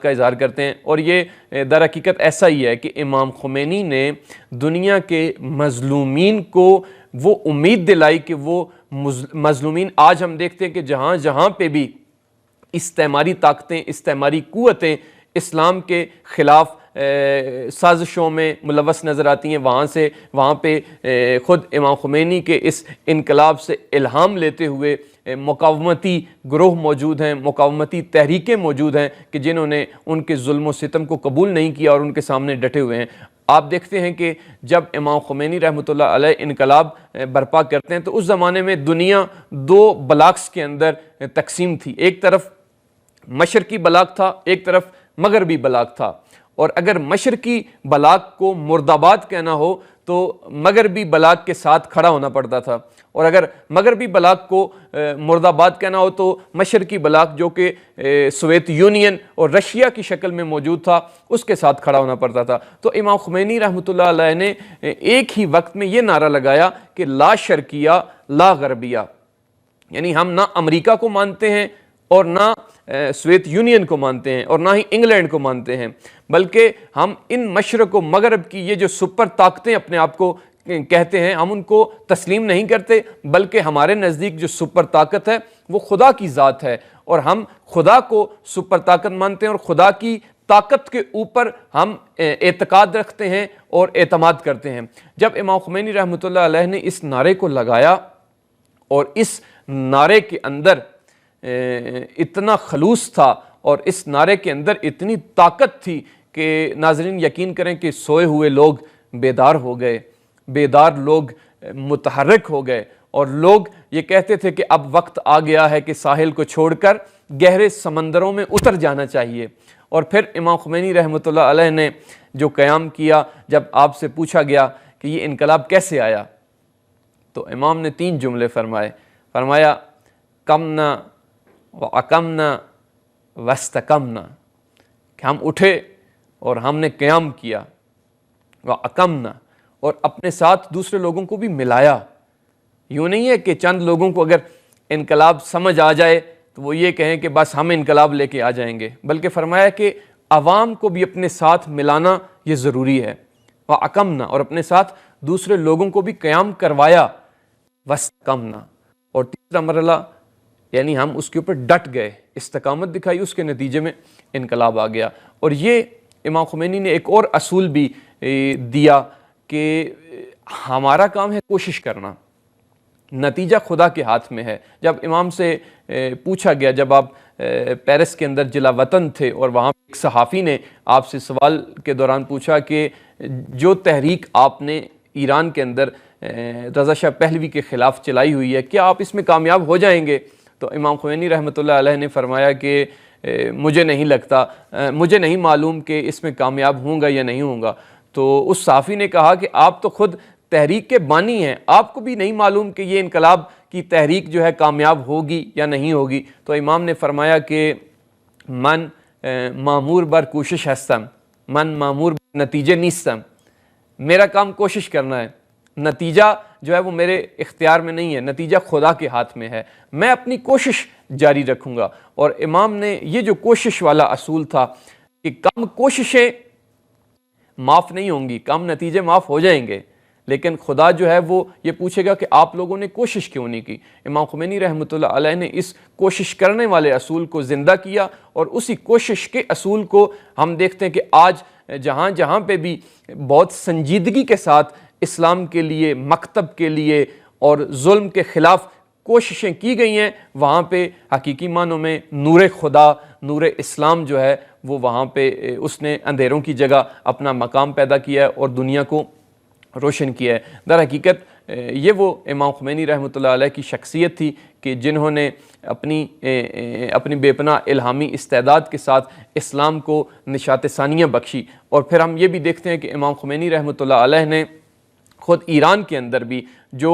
کا اظہار کرتے ہیں، اور یہ در حقیقت ایسا ہی ہے کہ امام خمینی نے دنیا کے مظلومین کو وہ امید دلائی کہ وہ مظلومین، آج ہم دیکھتے ہیں کہ جہاں جہاں پہ بھی استعماری طاقتیں، استعماری قوتیں اسلام کے خلاف سازشوں میں ملوث نظر آتی ہیں، وہاں پہ خود امام خمینی کے اس انقلاب سے الہام لیتے ہوئے مقاومتی گروہ موجود ہیں، مقاومتی تحریکیں موجود ہیں کہ جنہوں نے ان کے ظلم و ستم کو قبول نہیں کیا اور ان کے سامنے ڈٹے ہوئے ہیں۔ آپ دیکھتے ہیں کہ جب امام خمینی رحمۃ اللہ علیہ انقلاب برپا کرتے ہیں تو اس زمانے میں دنیا دو بلاکس کے اندر تقسیم تھی، ایک طرف مشرقی بلاک تھا، ایک طرف مغربی بلاک تھا، اور اگر مشرقی بلاک کو مرد آباد کہنا ہو تو مغربی بلاک کے ساتھ کھڑا ہونا پڑتا تھا، اور اگر مغربی بلاک کو مرد آباد کہنا ہو تو مشرقی بلاک جو کہ سوویت یونین اور رشیا کی شکل میں موجود تھا اس کے ساتھ کھڑا ہونا پڑتا تھا۔ تو امام خمینی رحمۃ اللہ علیہ نے ایک ہی وقت میں یہ نعرہ لگایا کہ لا شرقیہ لا غربیہ، یعنی ہم نہ امریکہ کو مانتے ہیں اور نہ سوویت یونین کو مانتے ہیں اور نہ ہی انگلینڈ کو مانتے ہیں، بلکہ ہم ان مشرق و مغرب کی یہ جو سپر طاقتیں اپنے آپ کو کہتے ہیں ہم ان کو تسلیم نہیں کرتے، بلکہ ہمارے نزدیک جو سپر طاقت ہے وہ خدا کی ذات ہے، اور ہم خدا کو سپر طاقت مانتے ہیں اور خدا کی طاقت کے اوپر ہم اعتقاد رکھتے ہیں اور اعتماد کرتے ہیں۔ جب امام خمینی رحمۃ اللہ علیہ نے اس نعرے کو لگایا اور اس نعرے کے اندر اتنا خلوص تھا اور اس نعرے کے اندر اتنی طاقت تھی کہ ناظرین یقین کریں کہ سوئے ہوئے لوگ بیدار ہو گئے، بیدار لوگ متحرک ہو گئے، اور لوگ یہ کہتے تھے کہ اب وقت آ گیا ہے کہ ساحل کو چھوڑ کر گہرے سمندروں میں اتر جانا چاہیے۔ اور پھر امام خمینی رحمۃ اللہ علیہ نے جو قیام کیا، جب آپ سے پوچھا گیا کہ یہ انقلاب کیسے آیا تو امام نے 3 جملے فرمایا قمنا وعقمنا واستقمنا، کہ ہم اٹھے اور ہم نے قیام کیا، وعقمنا، اور اپنے ساتھ دوسرے لوگوں کو بھی ملایا۔ یوں نہیں ہے کہ چند لوگوں کو اگر انقلاب سمجھ آ جائے تو وہ یہ کہیں کہ بس ہم انقلاب لے کے آ جائیں گے، بلکہ فرمایا کہ عوام کو بھی اپنے ساتھ ملانا یہ ضروری ہے، وعقمنا، اور اپنے ساتھ دوسرے لوگوں کو بھی قیام کروایا، واستقمنا، اور تیسرا مرحلہ یعنی ہم اس کے اوپر ڈٹ گئے، استقامت دکھائی، اس کے نتیجے میں انقلاب آ گیا۔ اور یہ امام خمینی نے ایک اور اصول بھی دیا کہ ہمارا کام ہے کوشش کرنا، نتیجہ خدا کے ہاتھ میں ہے۔ جب امام سے پوچھا گیا، جب آپ پیرس کے اندر جلا وطن تھے اور وہاں ایک صحافی نے آپ سے سوال کے دوران پوچھا کہ جو تحریک آپ نے ایران کے اندر رضا شاہ پہلوی کے خلاف چلائی ہوئی ہے، کیا آپ اس میں کامیاب ہو جائیں گے؟ تو امام خمینی رحمۃ اللہ علیہ نے فرمایا کہ مجھے نہیں لگتا، مجھے نہیں معلوم کہ اس میں کامیاب ہوں گا یا نہیں ہوں گا۔ تو اس صحافی نے کہا کہ آپ تو خود تحریک کے بانی ہیں، آپ کو بھی نہیں معلوم کہ یہ انقلاب کی تحریک جو ہے کامیاب ہوگی یا نہیں ہوگی؟ تو امام نے فرمایا کہ من معمور بر کوشش ہستم، من معمور بر نتیجے نیستم، میرا کام کوشش کرنا ہے، نتیجہ جو ہے وہ میرے اختیار میں نہیں ہے، نتیجہ خدا کے ہاتھ میں ہے، میں اپنی کوشش جاری رکھوں گا۔ اور امام نے یہ جو کوشش والا اصول تھا کہ کم کوششیں معاف نہیں ہوں گی، کم نتیجے معاف ہو جائیں گے، لیکن خدا جو ہے وہ یہ پوچھے گا کہ آپ لوگوں نے کوشش کیوں نہیں کی۔ امام خمینی رحمۃ اللہ علیہ نے اس کوشش کرنے والے اصول کو زندہ کیا، اور اسی کوشش کے اصول کو ہم دیکھتے ہیں کہ آج جہاں جہاں پہ بھی بہت سنجیدگی کے ساتھ اسلام کے لیے، مکتب کے لیے اور ظلم کے خلاف کوششیں کی گئی ہیں، وہاں پہ حقیقی معنوں میں نور خدا، نور اسلام جو ہے وہ وہاں پہ اس نے اندھیروں کی جگہ اپنا مقام پیدا کیا ہے اور دنیا کو روشن کیا ہے۔ در حقیقت یہ وہ امام خمینی رحمۃ اللہ علیہ کی شخصیت تھی کہ جنہوں نے اپنی بے پناہ الہامی استعداد کے ساتھ اسلام کو نشاط ثانیہ بخشی۔ اور پھر ہم یہ بھی دیکھتے ہیں کہ امام خمینی رحمۃ اللہ علیہ نے خود ایران کے اندر بھی جو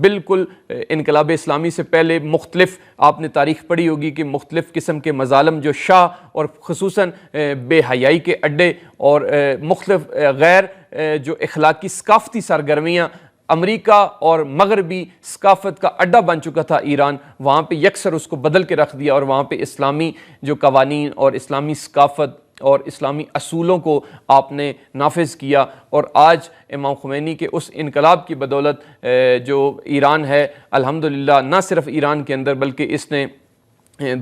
بالکل انقلاب اسلامی سے پہلے مختلف، آپ نے تاریخ پڑھی ہوگی کہ مختلف قسم کے مظالم جو شاہ اور خصوصاً بے حیائی کے اڈے اور مختلف غیر جو اخلاقی ثقافتی سرگرمیاں امریکہ اور مغربی ثقافت کا اڈا بن چکا تھا ایران، وہاں پہ یکسر اس کو بدل کے رکھ دیا اور وہاں پہ اسلامی جو قوانین اور اسلامی ثقافت اور اسلامی اصولوں کو آپ نے نافذ کیا، اور آج امام خمینی کے اس انقلاب کی بدولت جو ایران ہے الحمدللہ نہ صرف ایران کے اندر بلکہ اس نے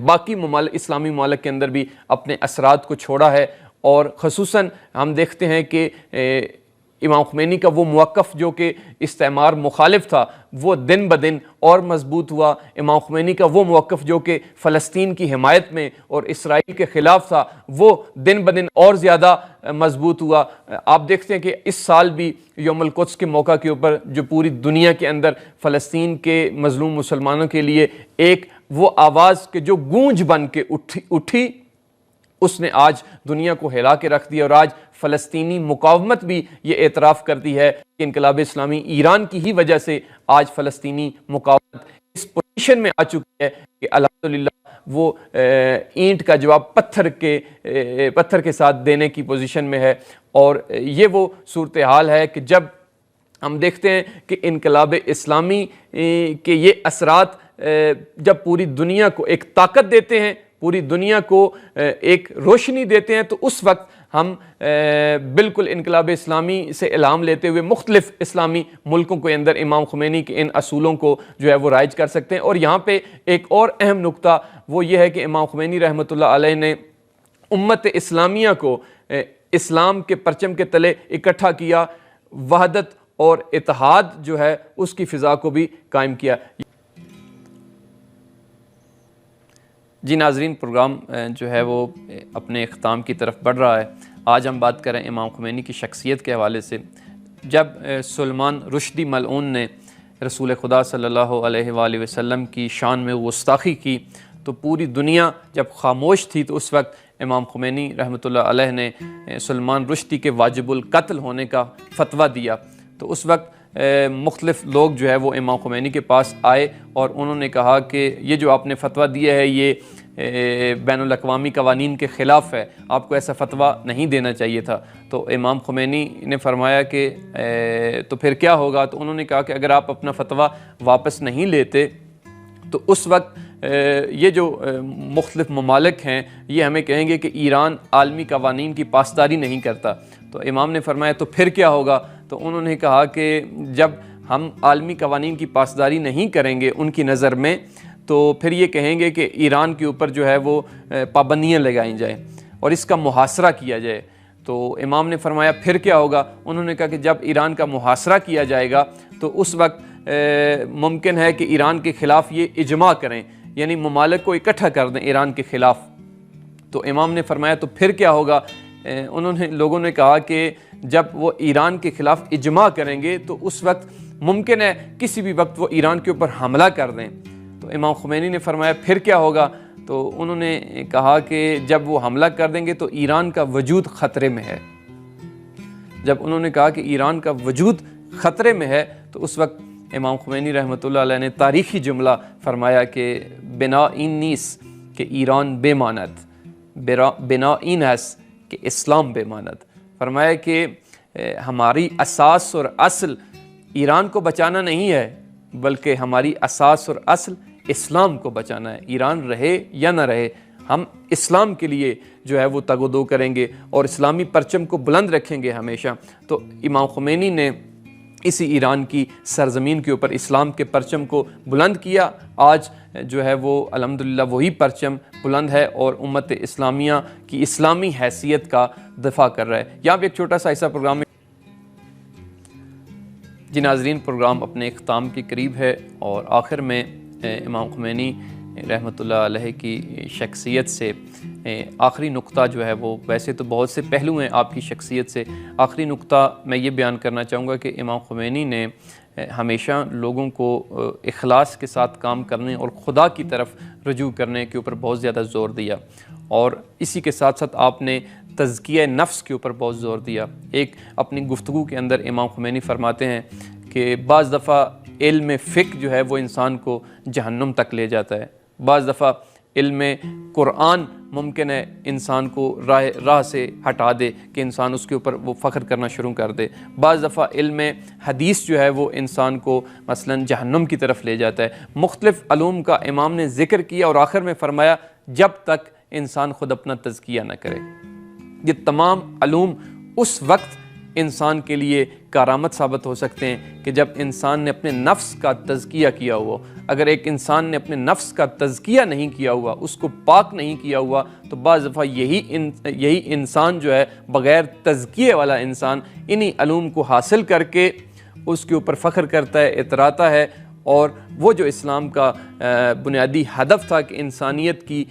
باقی اسلامی ممالک کے اندر بھی اپنے اثرات کو چھوڑا ہے، اور خصوصاً ہم دیکھتے ہیں کہ امام خمینی کا وہ موقف جو کہ استعمار مخالف تھا وہ دن بدن اور مضبوط ہوا، امام خمینی کا وہ موقف جو کہ فلسطین کی حمایت میں اور اسرائیل کے خلاف تھا وہ دن بدن اور زیادہ مضبوط ہوا۔ آپ دیکھتے ہیں کہ اس سال بھی یوم القدس کے موقع کے اوپر جو پوری دنیا کے اندر فلسطین کے مظلوم مسلمانوں کے لیے ایک وہ آواز کہ جو گونج بن کے اٹھی اس نے آج دنیا کو ہلا کے رکھ دیا، اور آج فلسطینی مقاومت بھی یہ اعتراف کرتی ہے کہ انقلاب اسلامی ایران کی ہی وجہ سے آج فلسطینی مقاومت اس پوزیشن میں آ چکی ہے کہ الحمدللہ وہ اینٹ کا جواب پتھر کے ساتھ دینے کی پوزیشن میں ہے۔ اور یہ وہ صورتحال ہے کہ جب ہم دیکھتے ہیں کہ انقلاب اسلامی کے یہ اثرات جب پوری دنیا کو ایک طاقت دیتے ہیں، پوری دنیا کو ایک روشنی دیتے ہیں، تو اس وقت ہم بالکل انقلاب اسلامی سے الہام لیتے ہوئے مختلف اسلامی ملکوں کے اندر امام خمینی کے ان اصولوں کو جو ہے وہ رائج کر سکتے ہیں۔ اور یہاں پہ ایک اور اہم نقطہ وہ یہ ہے کہ امام خمینی رحمۃ اللہ علیہ نے امت اسلامیہ کو اسلام کے پرچم کے تلے اکٹھا کیا، وحدت اور اتحاد جو ہے اس کی فضا کو بھی قائم کیا۔ جی ناظرین، پروگرام جو ہے وہ اپنے اختتام کی طرف بڑھ رہا ہے۔ آج ہم بات کریں امام خمینی کی شخصیت کے حوالے سے۔ جب سلمان رشدی ملعون نے رسول خدا صلی اللہ علیہ وآلہ وسلم کی شان میں گستاخی کی تو پوری دنیا جب خاموش تھی، تو اس وقت امام خمینی رحمۃ اللہ علیہ نے سلمان رشدی کے واجب القتل ہونے کا فتویٰ دیا۔ تو اس وقت مختلف لوگ جو ہے وہ امام خمینی کے پاس آئے اور انہوں نے کہا کہ یہ جو آپ نے فتویٰ دیا ہے یہ بین الاقوامی قوانین کے خلاف ہے، آپ کو ایسا فتویٰ نہیں دینا چاہیے تھا۔ تو امام خمینی نے فرمایا کہ تو پھر کیا ہوگا؟ تو انہوں نے کہا کہ اگر آپ اپنا فتویٰ واپس نہیں لیتے تو اس وقت یہ جو مختلف ممالک ہیں یہ ہمیں کہیں گے کہ ایران عالمی قوانین کی پاسداری نہیں کرتا۔ تو امام نے فرمایا تو پھر کیا ہوگا؟ تو انہوں نے کہا کہ جب ہم عالمی قوانین کی پاسداری نہیں کریں گے ان کی نظر میں، تو پھر یہ کہیں گے کہ ایران کے اوپر جو ہے وہ پابندیاں لگائیں جائیں اور اس کا محاصرہ کیا جائے۔ تو امام نے فرمایا پھر کیا ہوگا؟ انہوں نے کہا کہ جب ایران کا محاصرہ کیا جائے گا تو اس وقت ممکن ہے کہ ایران کے خلاف یہ اجماع کریں، یعنی ممالک کو اکٹھا کر دیں ایران کے خلاف۔ تو امام نے فرمایا تو پھر کیا ہوگا؟ لوگوں نے کہا کہ جب وہ ایران کے خلاف اجماع کریں گے تو اس وقت ممکن ہے کسی بھی وقت وہ ایران کے اوپر حملہ کر دیں۔ تو امام خمینی نے فرمایا پھر کیا ہوگا؟ تو انہوں نے کہا کہ جب وہ حملہ کر دیں گے تو ایران کا وجود خطرے میں ہے۔ جب انہوں نے کہا کہ ایران کا وجود خطرے میں ہے تو اس وقت امام خمینی رحمۃ اللہ علیہ نے تاریخی جملہ فرمایا کہ بنا این نیس کہ ایران بے ماند، بنا این ہے کہ اسلام بے ماند۔ فرمایا کہ ہماری اساس اور اصل ایران کو بچانا نہیں ہے بلکہ ہماری اساس اور اصل اسلام کو بچانا ہے۔ ایران رہے یا نہ رہے ہم اسلام کے لیے جو ہے وہ تگ و دو کریں گے اور اسلامی پرچم کو بلند رکھیں گے ہمیشہ۔ تو امام خمینی نے اسی ایران کی سرزمین کے اوپر اسلام کے پرچم کو بلند کیا۔ آج جو ہے وہ الحمدللہ وہی پرچم بلند ہے اور امت اسلامیہ کی اسلامی حیثیت کا دفاع کر رہا ہے۔ یہاں پہ ایک چھوٹا سا ایسا پروگرام ہے۔ جی ناظرین، پروگرام اپنے اختتام کے قریب ہے اور آخر میں امام خمینی رحمۃ اللہ علیہ کی شخصیت سے آخری نقطہ جو ہے وہ، ویسے تو بہت سے پہلو ہیں آپ کی شخصیت سے، آخری نقطہ میں یہ بیان کرنا چاہوں گا کہ امام خمینی نے ہمیشہ لوگوں کو اخلاص کے ساتھ کام کرنے اور خدا کی طرف رجوع کرنے کے اوپر بہت زیادہ زور دیا، اور اسی کے ساتھ ساتھ آپ نے تزکیہ نفس کے اوپر بہت زور دیا۔ ایک اپنی گفتگو کے اندر امام خمینی فرماتے ہیں کہ بعض دفعہ علم فقہ جو ہے وہ انسان کو جہنم تک لے جاتا ہے، بعض دفعہ علم قرآن ممکن ہے انسان کو راہ سے ہٹا دے کہ انسان اس کے اوپر وہ فخر کرنا شروع کر دے۔ بعض دفعہ علم حدیث جو ہے وہ انسان کو مثلاً جہنم کی طرف لے جاتا ہے۔ مختلف علوم کا امام نے ذکر کیا اور آخر میں فرمایا جب تک انسان خود اپنا تزکیہ نہ کرے۔ یہ تمام علوم اس وقت انسان کے لیے کارآمد ثابت ہو سکتے ہیں کہ جب انسان نے اپنے نفس کا تزکیہ کیا ہوا۔ اگر ایک انسان نے اپنے نفس کا تزکیہ نہیں کیا ہوا، اس کو پاک نہیں کیا ہوا، تو بعض دفعہ یہی انسان جو ہے بغیر تزکیے والا انسان انہی علوم کو حاصل کر کے اس کے اوپر فخر کرتا ہے، اتراتا ہے، اور وہ جو اسلام کا بنیادی ہدف تھا کہ انسانیت کی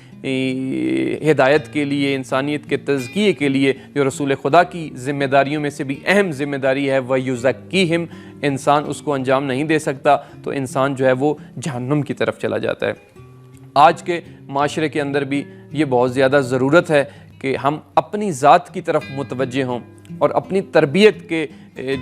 ہدایت کے لیے، انسانیت کے تزکیے کے لیے جو رسول خدا کی ذمہ داریوں میں سے بھی اہم ذمہ داری ہے وَيُزَكِّيهِمْ، انسان اس کو انجام نہیں دے سکتا، تو انسان جو ہے وہ جہنم کی طرف چلا جاتا ہے۔ آج کے معاشرے کے اندر بھی یہ بہت زیادہ ضرورت ہے کہ ہم اپنی ذات کی طرف متوجہ ہوں اور اپنی تربیت کے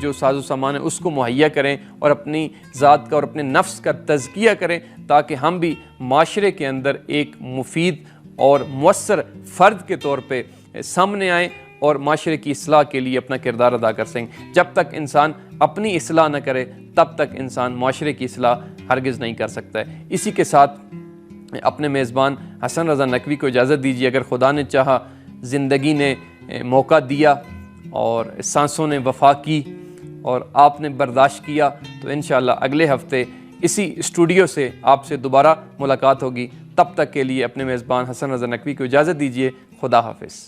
جو ساز و سامان ہے اس کو مہیا کریں اور اپنی ذات کا اور اپنے نفس کا تزکیہ کریں، تاکہ ہم بھی معاشرے کے اندر ایک مفید اور مؤثر فرد کے طور پہ سامنے آئیں اور معاشرے کی اصلاح کے لیے اپنا کردار ادا کر سکیں۔ جب تک انسان اپنی اصلاح نہ کرے تب تک انسان معاشرے کی اصلاح ہرگز نہیں کر سکتا ہے۔ اسی کے ساتھ اپنے میزبان حسن رضا نقوی کو اجازت دیجیے، اگر خدا نے چاہا، زندگی نے موقع دیا اور سانسوں نے وفا کی اور آپ نے برداشت کیا، تو انشاءاللہ اگلے ہفتے اسی اسٹوڈیو سے آپ سے دوبارہ ملاقات ہوگی۔ تب تک کے لیے اپنے میزبان حسن رضا نقوی کو اجازت دیجیے۔ خدا حافظ۔